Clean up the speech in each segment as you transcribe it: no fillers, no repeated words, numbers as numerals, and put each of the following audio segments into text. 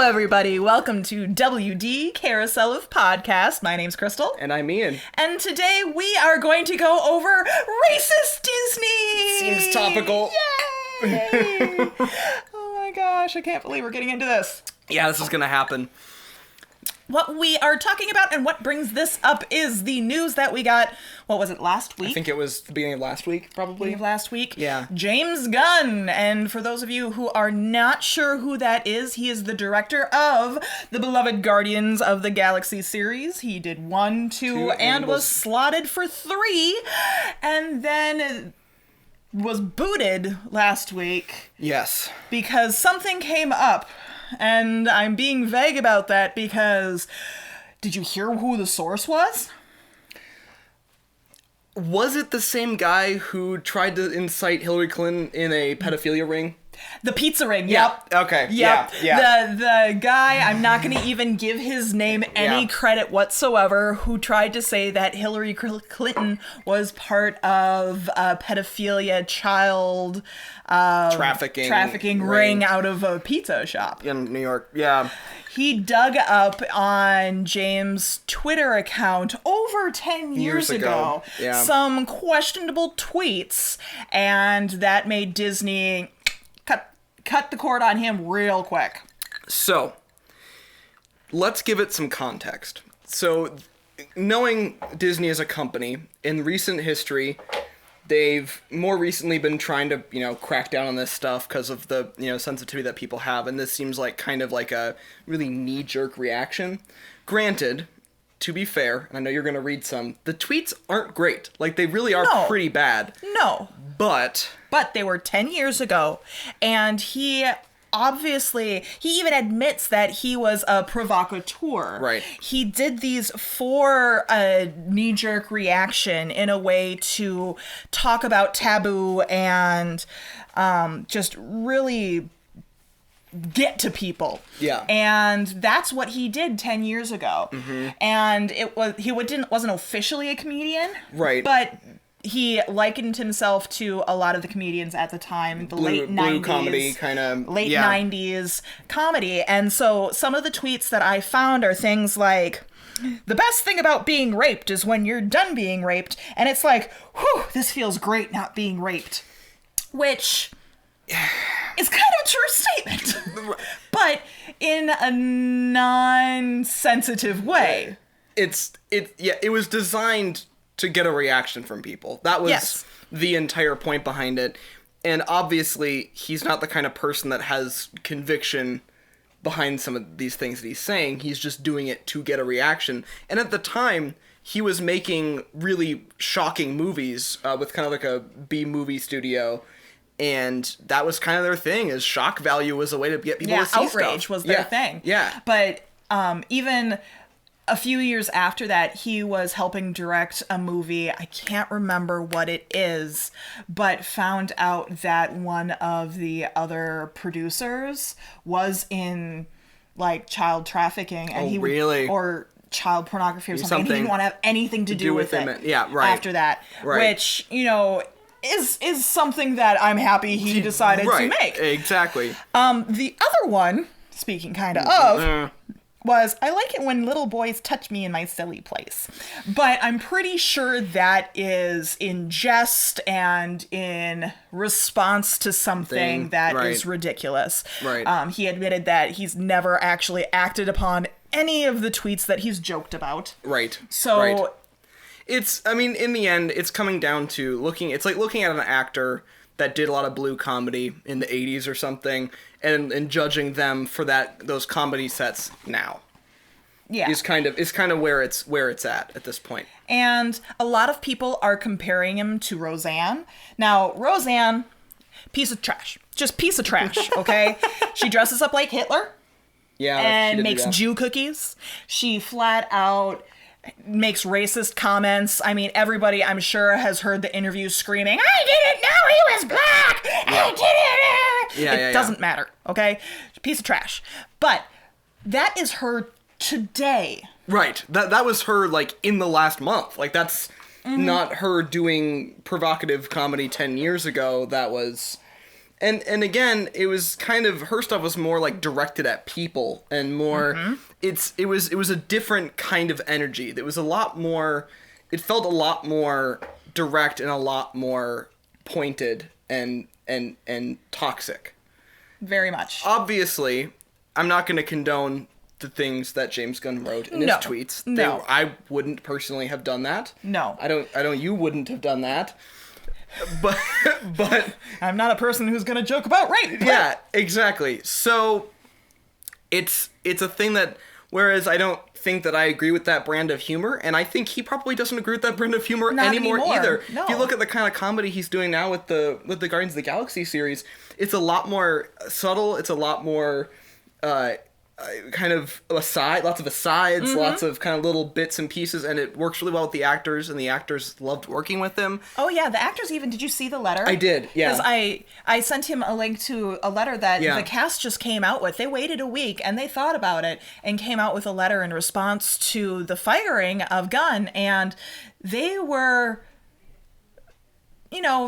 everybody. Welcome to WD Carousel of Podcast. My name's Crystal. And I'm Ian. And today we are going to go over racist Disney. Seems topical. Yay! Oh my gosh, I can't believe we're getting into this. Yeah, this is gonna happen. What we are talking about and what brings this up is the news that we got, what was it, last week? I think it was the beginning of last week, probably. Beginning of last week? Yeah. James Gunn. And for those of you who are not sure who that is, he is the director of the beloved Guardians of the Galaxy series. He did 1, 2, and was slotted for 3. And then was booted last week. Yes. Because something came up. And I'm being vague about that because did you hear who the source was? Was it the same guy who tried to incite Hillary Clinton in a pedophilia ring? The pizza ring, yep. Okay, yep. yeah. The guy, I'm not going to even give his name any credit whatsoever, who tried to say that Hillary Clinton was part of a pedophilia child trafficking ring out of a pizza shop. In New York, yeah. He dug up on James' Twitter account over 10 years ago some questionable tweets, and that made Disney cut the cord on him real quick. So, let's give it some context. So, knowing Disney as a company, in recent history, they've more recently been trying to, crack down on this stuff because of the, sensitivity that people have, and this seems like kind of like a really knee-jerk reaction. Granted, to be fair, and I know you're going to read some, the tweets aren't great. Like, they really are pretty bad. No. But they were 10 years ago, and he even admits that he was a provocateur. Right. He did these for a knee-jerk reaction in a way to talk about taboo and just really get to people. Yeah. And that's what he did 10 years ago. Mm-hmm. And wasn't officially a comedian. Right. But he likened himself to a lot of the comedians at the time, the late 90s. Blue comedy kind of. Late 90s comedy. And so some of the tweets that I found are things like, the best thing about being raped is when you're done being raped. And it's like, whew, this feels great not being raped. Which is kind of a true statement. But in a non-sensitive way. It was designed to get a reaction from people. That was the entire point behind it. And obviously, he's not the kind of person that has conviction behind some of these things that he's saying. He's just doing it to get a reaction. And at the time, he was making really shocking movies with kind of like a B-movie studio. And that was kind of their thing, is shock value was a way to get people to see stuff. Yeah, outrage was their thing. Yeah. But even a few years after that, he was helping direct a movie. I can't remember what it is, but found out that one of the other producers was in like child trafficking, and or child pornography or something. And he didn't want to have anything to do with it. Yeah, right. After that, which is something that I'm happy he decided to make. Exactly. The other one, speaking kind of was, I like it when little boys touch me in my silly place. But I'm pretty sure that is in jest and in response to something that is ridiculous. Right. He admitted that he's never actually acted upon any of the tweets that he's joked about. Right. So right. In the end, it's coming down to looking at an actor that did a lot of blue comedy in the 80s or something, and judging them for those comedy sets now. Yeah. Is kind of where it's at this point. And a lot of people are comparing him to Roseanne. Now, Roseanne, piece of trash. Just piece of trash, okay? She dresses up like Hitler. Yeah. And makes Jew cookies. She flat out makes racist comments. I mean, everybody, I'm sure, has heard the interview screaming, "I didn't know he was black! I didn't!" It doesn't matter, okay? Piece of trash. But that is her today. Right. That was her, like, in the last month. Like, that's not her doing provocative comedy 10 years ago. That was And again, it was kind of, her stuff was more like directed at people and more, it was a different kind of energy. It was a lot more, it felt a lot more direct and a lot more pointed and toxic. Very much. Obviously, I'm not going to condone the things that James Gunn wrote in his tweets. I wouldn't personally have done that. No. I don't, you wouldn't have done that. But I'm not a person who's going to joke about rape. Yeah, exactly. So it's a thing that, whereas I don't think that I agree with that brand of humor, and I think he probably doesn't agree with that brand of humor anymore either. No. If you look at the kind of comedy he's doing now with the Guardians of the Galaxy series, it's a lot more subtle. It's a lot more kind of lots of asides, lots of kind of little bits and pieces, and it works really well with the actors, and the actors loved working with him. Oh yeah, the actors even, did you see the letter? I did, yeah. Because I sent him a link to a letter that the cast just came out with. They waited a week, and they thought about it, and came out with a letter in response to the firing of Gunn, and they were...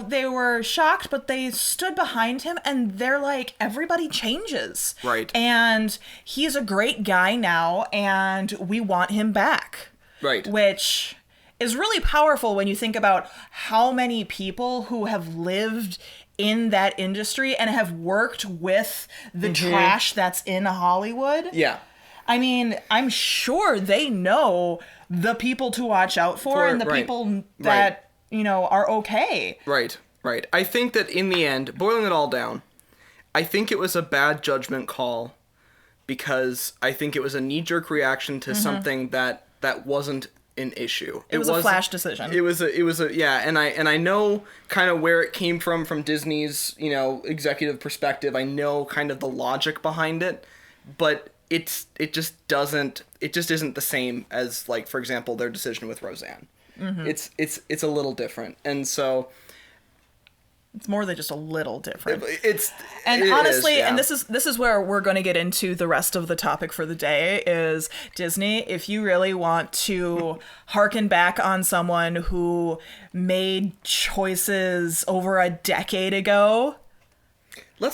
they were shocked, but they stood behind him, and they're like, everybody changes. Right. And he's a great guy now, and we want him back. Right. Which is really powerful when you think about how many people who have lived in that industry and have worked with the trash that's in Hollywood. Yeah. I mean, I'm sure they know the people to watch out for and the people that... are okay. Right. I think that in the end, boiling it all down, I think it was a bad judgment call because I think it was a knee-jerk reaction to something that wasn't an issue. It was a flash decision. It was a yeah, and I know kind of where it came from Disney's, executive perspective. I know kind of the logic behind it, but it just isn't the same as, like, for example, their decision with Roseanne. It's a little different, and so it's more than just a little different. Honestly, and this is where we're going to get into the rest of the topic for the day is Disney. If you really want to harken back on someone who made choices over a decade ago,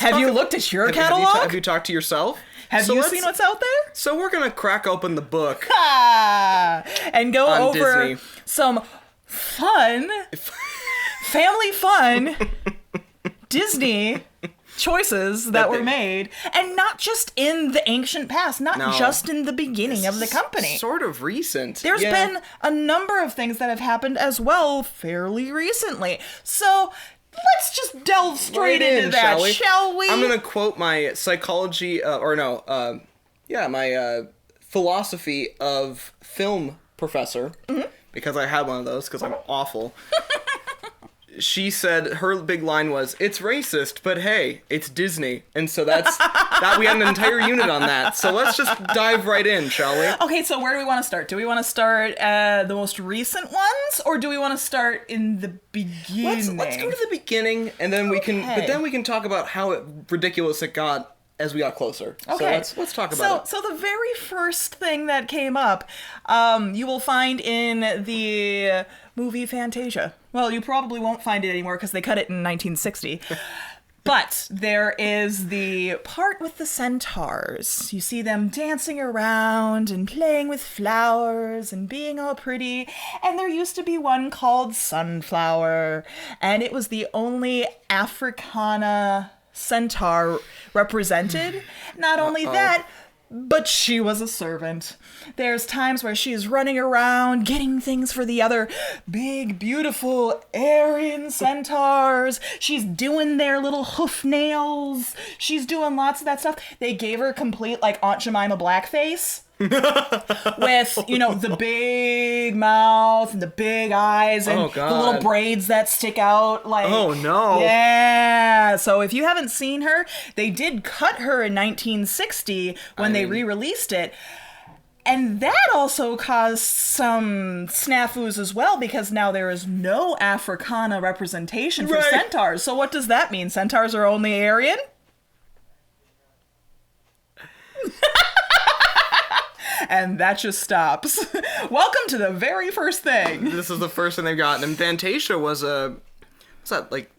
have you looked at your catalog? Have you talked to yourself? Have you seen what's out there? So we're going to crack open the book. And go over Disney. Some fun, family fun Disney choices that were made. And not just in the ancient past, not just in the beginning of the company. Sort of recent. There's been a number of things that have happened as well fairly recently. So... let's just delve straight into that, shall we? I'm going to quote my psychology, my philosophy of film professor, because I had one of those, because I'm awful. She said, her big line was, "It's racist, but hey, it's Disney." And so we had an entire unit on that. So let's just dive right in, shall we? Okay, so where do we want to start? Do we want to start the most recent ones, or do we want to start in the beginning? Let's go to the beginning, and then we can talk about how ridiculous it got as we got closer. Okay. So let's talk about it. So the very first thing that came up, you will find in the movie Fantasia. Well, you probably won't find it anymore because they cut it in 1960. But there is the part with the centaurs. You see them dancing around and playing with flowers and being all pretty. And there used to be one called Sunflower. And it was the only Africana centaur represented. Not only that, but she was a servant. There's times where she's running around getting things for the other big, beautiful Aryan centaurs. She's doing their little hoof nails. She's doing lots of that stuff. They gave her complete, like, Aunt Jemima blackface. With, the big mouth and the big eyes and the little braids that stick out. Like, oh, no. Yeah. So if you haven't seen her, they did cut her in 1960 when they re-released it. And that also caused some snafus as well, because now there is no Africana representation for centaurs. So what does that mean? Centaurs are only Aryan? And that just stops. Welcome to the very first thing. This is the first thing they've gotten. And Fantasia was like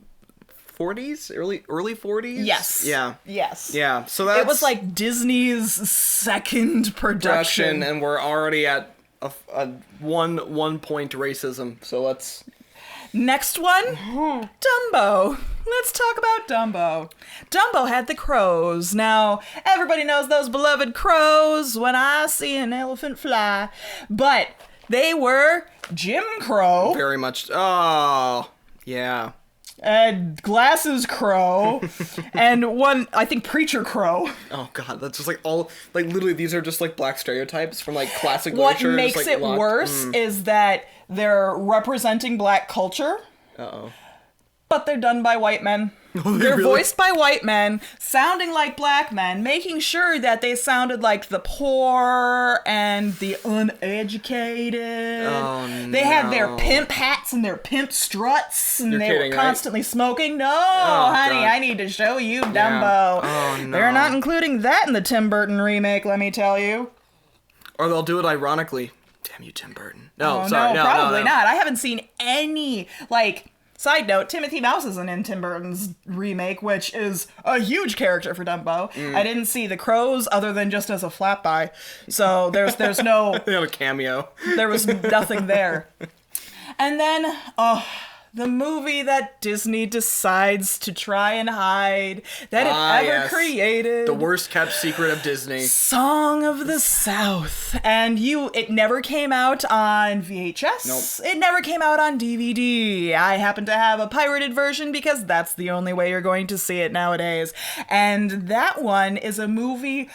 40s, early 40s. Yes. Yeah. Yes. Yeah. So that's it was like Disney's second production. and we're already at a one point racism. So let's. Next one, Dumbo. Let's talk about Dumbo. Dumbo had the crows. Now, everybody knows those beloved crows when I see an elephant fly. But they were Jim Crow. Very much. Oh, yeah. Glasses Crow. And one, I think, Preacher Crow. Oh, God. That's just like all, like literally these are just like black stereotypes from like classic What literature. makes just, like, it worse is that they're representing black culture. Uh-oh. But they're done by white men. Oh, They're really? voiced by white men, sounding like black men, making sure that they sounded like the poor and the uneducated. Oh, they had their no. pimp hats and their pimp struts, and You're they kidding, were right? constantly smoking. No, honey, God. I need to show you Dumbo. Oh, no. They're not including that in the Tim Burton remake, let me tell you. Or they'll do it ironically. Damn you, Tim Burton. No, Oh, sorry. no, No, probably no. not. I haven't seen any, like... Side note, Timothy Mouse isn't in Tim Burton's remake, which is a huge character for Dumbo. I didn't see the crows other than just as a flap by. So there's no... They have a cameo. There was nothing there. And then, the movie that Disney decides to try and hide that it ever Yes. created. The worst kept secret of Disney. Song of the South. And it never came out on VHS. Nope. It never came out on DVD. I happen to have a pirated version because that's the only way you're going to see it nowadays. And that one is a movie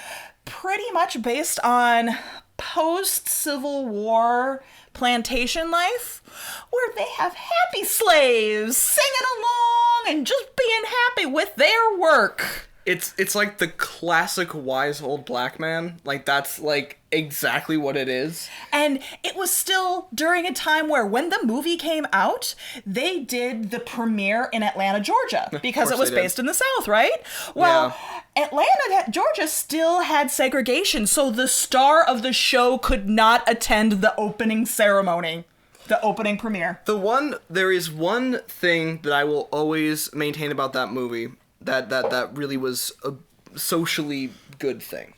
pretty much based on post-Civil War plantation life, where they have happy slaves singing along and just being happy with their work. It's like the classic wise old black man. Like that's like exactly what it is. And it was still during a time where when the movie came out, they did the premiere in Atlanta, Georgia, because it was they did. based in the South, right? Well, Atlanta, Georgia still had segregation, so the star of the show could not attend the opening ceremony, the opening premiere. There is one thing that I will always maintain about that movie that really was a socially good thing.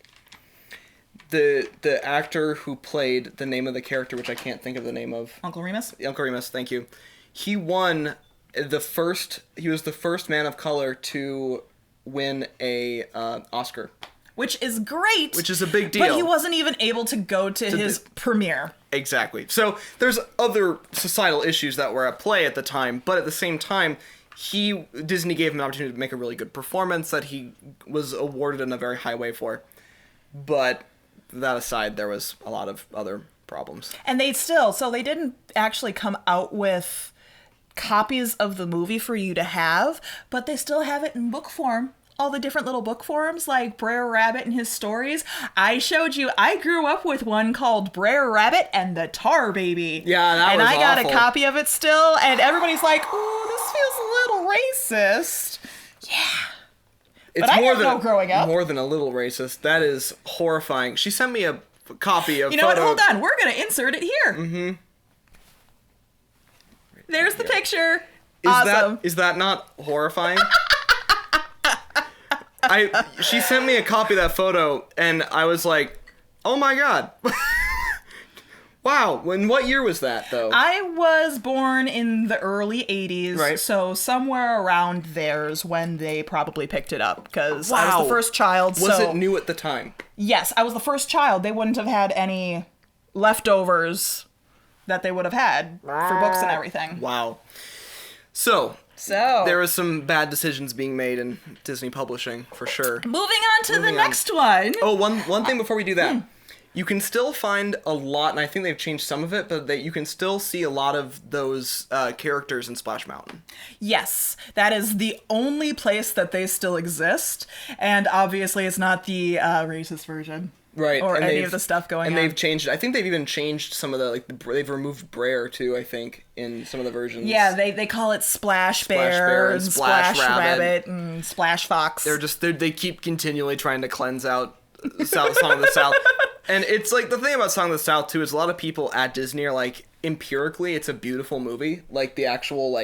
The actor who played the name of the character, which I can't think of the name of. Uncle Remus? Uncle Remus, thank you. He was the first man of color to win a Oscar. Which is great. Which is a big deal. But he wasn't even able to go to his premiere. Exactly. So there's other societal issues that were at play at the time, but at the same time, Disney gave him an opportunity to make a really good performance that he was awarded in a very high way for. But that aside, there was a lot of other problems. And they didn't actually come out with copies of the movie for you to have, but they still have it in book form. All the different little book forms, like Brer Rabbit and his stories. I showed you, I grew up with one called Brer Rabbit and the Tar Baby. Yeah, that and was I got awful. a copy of it still, and everybody's like, ooh, this feels a little racist. Yeah. It's But I didn't know growing up. More than a little racist. That is horrifying. She sent me a copy of You know what? Hold on. We're going to insert it here. Mm-hmm. There's the picture. Awesome. Is that not horrifying? She sent me a copy of that photo, and I was like, oh my god. Wow. When what year was that, though? I was born in the early 80s, Right. so somewhere around there's when they probably picked it up, because I was Wow. the first child. Was so it new at the time? Yes, I was the first child. They wouldn't have had any leftovers that they would have had for books and everything. Wow. So So, there was some bad decisions being made in Disney publishing, for sure. moving on to the Moving on. next one. Oh, one thing before we do that. You can still find a lot, and I think they've changed some of it, but that you can still see a lot of those characters in Splash Mountain. Yes, that is the only place that they still exist, and obviously it's not the racist version. Right. Or and any they've- of the stuff going on. And they've changed it. I think they've even changed some of the, they've removed Brer, too, I think, in some of the versions. Yeah, they call it Splash Bear and Splash Rabbit and Splash Fox. They keep continually trying to cleanse out Song of the South. And it's like, the thing about Song of the South, too, is a lot of people at Disney are like, empirically, it's a beautiful movie. Like, the actual,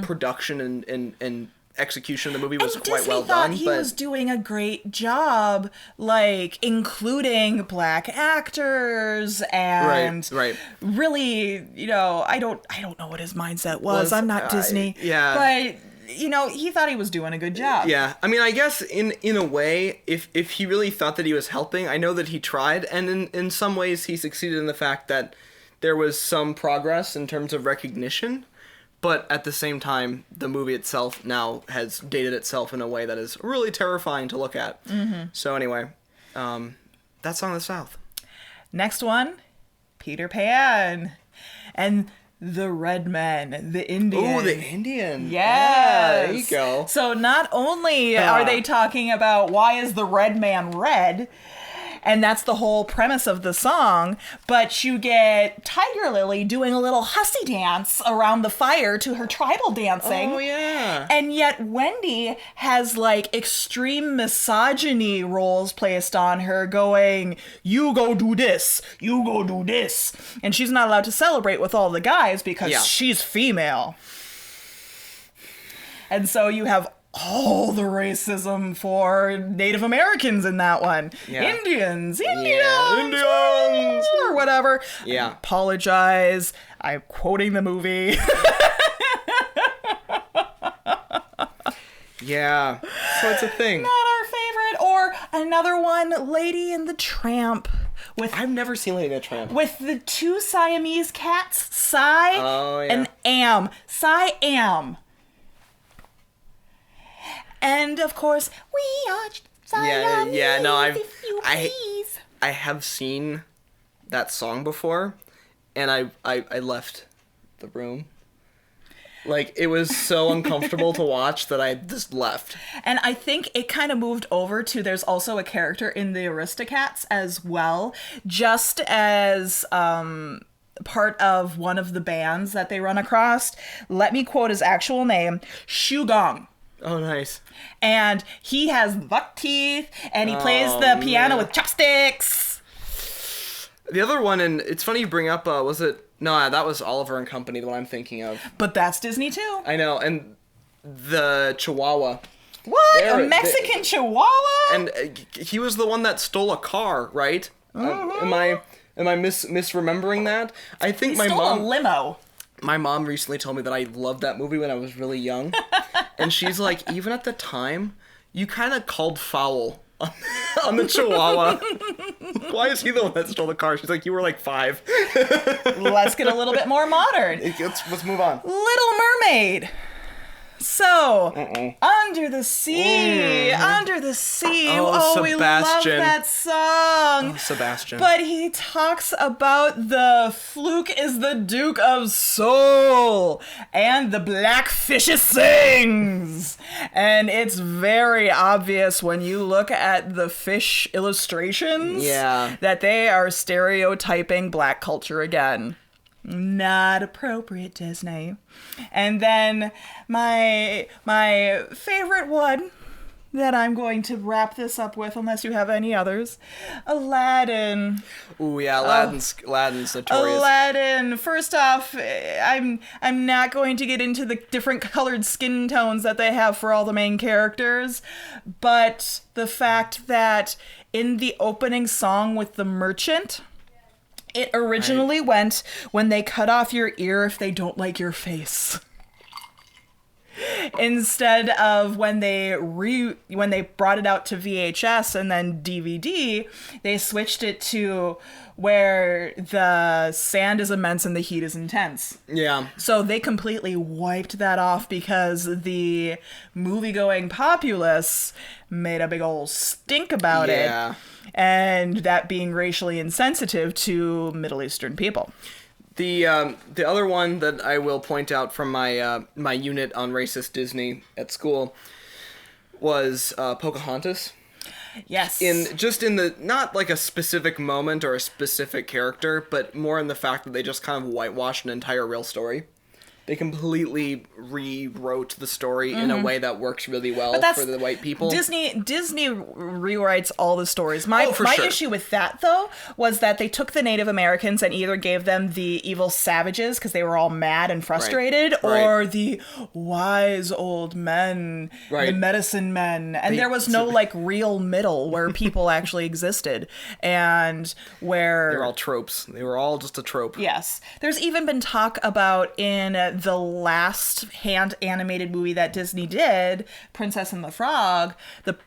production and execution of the movie was quite Disney well thought done. he But was doing a great job, like including black actors and right. really, I don't know what his mindset was. I'm not Disney. Yeah. But he thought he was doing a good job. Yeah, I mean, I guess in a way, if he really thought that he was helping, I know that he tried, and in some ways he succeeded in the fact that there was some progress in terms of recognition, but at the same time, the movie itself now has dated itself in a way that is really terrifying to look at. Mm-hmm. So anyway, that's Song of the South. Next one, Peter Pan. And the Red Men, the Indian. Oh, the Indian. Yes. Yeah, there you go. So not only are they talking about why is the red man red, and that's the whole premise of the song, but you get Tiger Lily doing a little hussy dance around the fire to her tribal dancing. Oh, yeah. And yet Wendy has like extreme misogyny roles placed on her going, you go do this, you go do this. And she's not allowed to celebrate with all the guys because she's female. And so you have all the racism for Native Americans in that one. Yeah. Indians, or whatever. Yeah. I apologize. I'm quoting the movie. Yeah. So it's a thing. Not our favorite. Or another one, Lady and the Tramp. I've never seen Lady and the Tramp. With the two Siamese cats, Cy and Am. Cy-Am. And of course, we are Siamese, if you please. I have seen that song before, and I left the room. Like, it was so uncomfortable to watch that I just left. And I think it kind of moved over to there's also a character in the Aristocats as well, just as part of one of the bands that they run across. Let me quote his actual name, Shu Gong. Oh, nice. And he has buck teeth, and he plays the piano with chopsticks. The other one, and it's funny you bring up, was it? No, that was Oliver and Company, the one I'm thinking of. But that's Disney too. I know, and the Chihuahua. What? A Mexican Chihuahua? And he was the one that stole a car, right? Am I misremembering that? I think he stole a limo. My mom recently told me that I loved that movie when I was really young. And she's like, even at the time, you kind of called foul on the Chihuahua. Why is he the one that stole the car? She's like, you were like 5. Let's get a little bit more modern. Let's move on. Little Mermaid. So, Under the Sea, Under the Sea. Oh, we love that song. Oh, Sebastian. But he talks about the fluke is the Duke of Soul, and the blackfish sings. And it's very obvious when you look at the fish illustrations that they are stereotyping black culture again. Not appropriate, Disney. And then my favorite one that I'm going to wrap this up with, unless you have any others, Aladdin. Ooh, yeah, Aladdin's notorious. Aladdin. First off, I'm not going to get into the different colored skin tones that they have for all the main characters, but the fact that in the opening song with the merchant, it originally went when they cut off your ear if they don't like your face. Instead of when they brought it out to VHS and then DVD, they switched it to where the sand is immense and the heat is intense. Yeah. So they completely wiped that off because the movie-going populace made a big old stink about it. And that being racially insensitive to Middle Eastern people. The other one that I will point out from my my unit on racist Disney at school was Pocahontas. Yes. In the not like a specific moment or a specific character, but more in the fact that they just kind of whitewashed an entire real story. They completely rewrote the story in a way that works really well for the white people. Disney rewrites all the stories. My sure. issue with that, though, was that they took the Native Americans and either gave them the evil savages because they were all mad and frustrated, or the wise old men, the medicine men. And there was no, like, real middle where people actually existed. And where... They're all tropes. They were all just a trope. Yes. There's even been talk about in the last hand-animated movie that Disney did, Princess and the Frog, the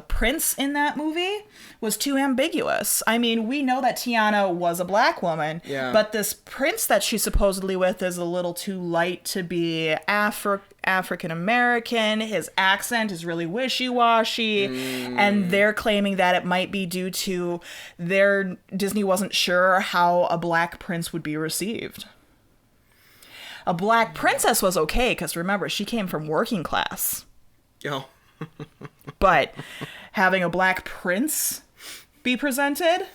prince in that movie was too ambiguous. I mean, we know that Tiana was a black woman, but this prince that she's supposedly with is a little too light to be African American. His accent is really wishy-washy, and they're claiming that it might be due to Disney wasn't sure how a black prince would be received. A black princess was okay, because remember, she came from working class. Oh. But having a black prince be presented,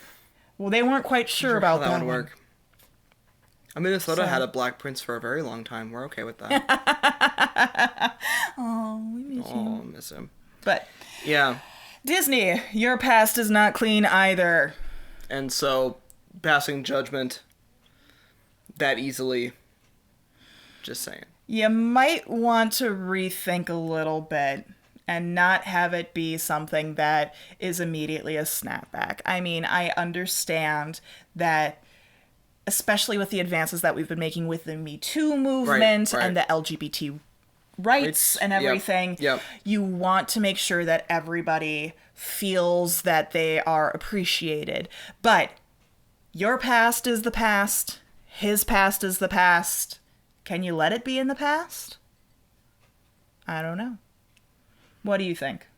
well, they weren't quite sure about that. Would work. Minnesota had a black prince for a very long time. We're okay with that. Oh, we miss him. Oh, miss him. But yeah, Disney, your past is not clean either. And so, passing judgment that easily. Just saying. You might want to rethink a little bit and not have it be something that is immediately a snapback. I mean, I understand that, especially with the advances that we've been making with the Me Too movement and the LGBT rights and everything, you want to make sure that everybody feels that they are appreciated. But your past is the past. His past is the past. Can you let it be in the past? I don't know. What do you think?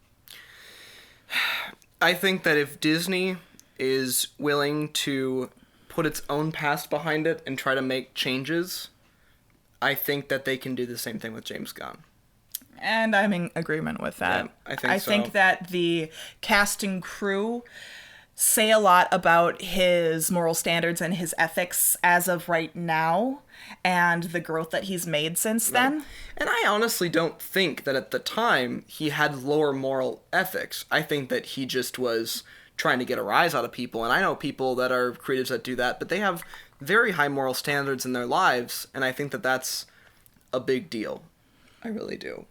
I think that if Disney is willing to put its own past behind it and try to make changes, I think that they can do the same thing with James Gunn. And I'm in agreement with that. Yeah, I think that the cast and crew say a lot about his moral standards and his ethics as of right now, and the growth that he's made since then. And I honestly don't think that at the time he had lower moral ethics. I think that he just was trying to get a rise out of people. And I know people that are creatives that do that, but they have very high moral standards in their lives, and I think that that's a big deal. I really do.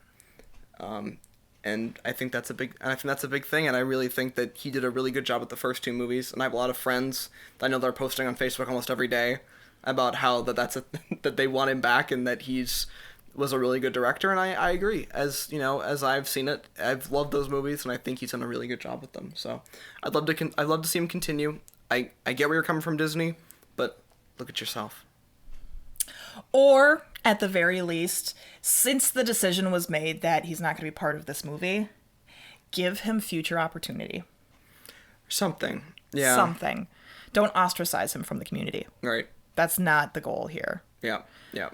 And I think that's a big thing, and I really think that he did a really good job with the first two movies. And I have a lot of friends that I know that are posting on Facebook almost every day about how that they want him back and that was a really good director. And I agree. As you know, as I've seen it, I've loved those movies, and I think he's done a really good job with them. So I'd love to see him continue. I get where you're coming from, Disney, but look at yourself. Or, at the very least, since the decision was made that he's not going to be part of this movie, give him future opportunity. Something. Yeah. Something. Don't ostracize him from the community. Right. That's not the goal here. Yeah. Yeah.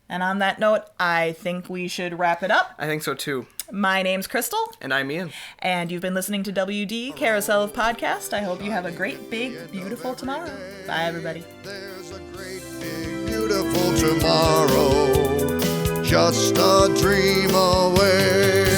And on that note, I think we should wrap it up. I think so too. My name's Crystal. And I'm Ian. And you've been listening to WD Carousel of Podcast. I hope you have a great, big, beautiful tomorrow. Bye, everybody. There's a great, big, beautiful tomorrow, just a dream away.